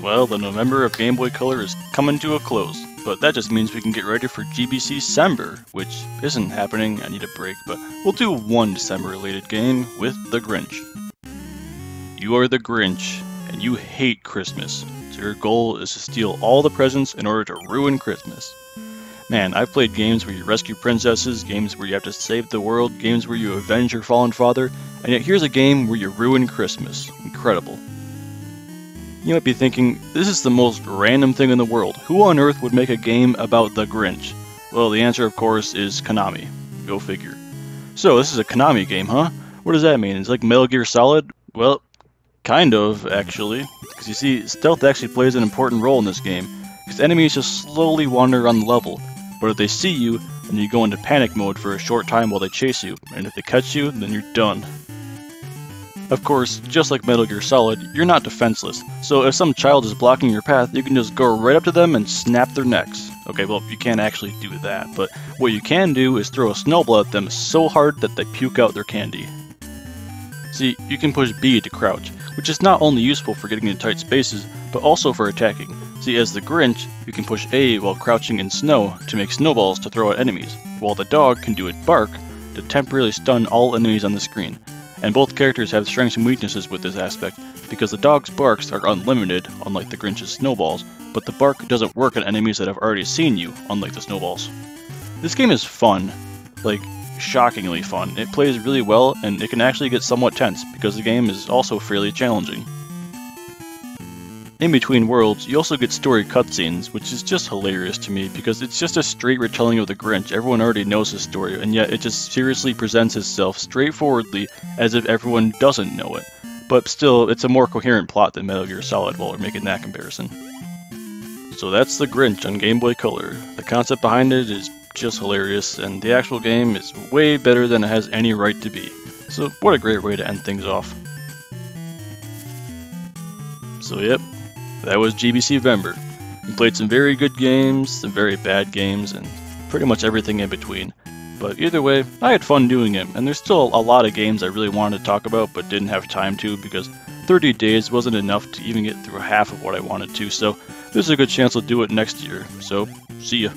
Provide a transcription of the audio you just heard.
Well, the November of Game Boy Color is coming to a close, but that just means we can get ready for GBCvember, which isn't happening. I need a break, but we'll do one December-related game with the Grinch. You are the Grinch, and you hate Christmas, so your goal is to steal all the presents in order to ruin Christmas. Man, I've played games where you rescue princesses, games where you have to save the world, games where you avenge your fallen father, and yet here's a game where you ruin Christmas. Incredible. You might be thinking, this is the most random thing in the world. Who on earth would make a game about the Grinch? Well, the answer, of course, is Konami. Go figure. So, this is a Konami game, huh? What does that mean? It's like Metal Gear Solid? Well, kind of, actually. Because you see, stealth actually plays an important role in this game. Because enemies just slowly wander around the level. But if they see you, then you go into panic mode for a short time while they chase you. And if they catch you, then you're done. Of course, just like Metal Gear Solid, you're not defenseless, so if some child is blocking your path, you can just go right up to them and snap their necks. Okay, well, you can't actually do that, but what you can do is throw a snowball at them so hard that they puke out their candy. See, you can push B to crouch, which is not only useful for getting into tight spaces, but also for attacking. See, as the Grinch, you can push A while crouching in snow to make snowballs to throw at enemies, while the dog can do it bark to temporarily stun all enemies on the screen. And both characters have strengths and weaknesses with this aspect, because the dog's barks are unlimited, unlike the Grinch's snowballs, but the bark doesn't work on enemies that have already seen you, unlike the snowballs. This game is fun, like, shockingly fun. It plays really well, and it can actually get somewhat tense, because the game is also fairly challenging. In between worlds, you also get story cutscenes, which is just hilarious to me because it's just a straight retelling of the Grinch. Everyone already knows his story, and yet it just seriously presents itself straightforwardly as if everyone doesn't know it. But still, it's a more coherent plot than Metal Gear Solid while we're making that comparison. So that's the Grinch on Game Boy Color. The concept behind it is just hilarious, and the actual game is way better than it has any right to be. So what a great way to end things off. So yep. That was GBCvember. We played some very good games, some very bad games, and pretty much everything in between. But either way, I had fun doing it, and there's still a lot of games I really wanted to talk about but didn't have time to because 30 days wasn't enough to even get through half of what I wanted to, so this is a good chance to do it next year. So, see ya.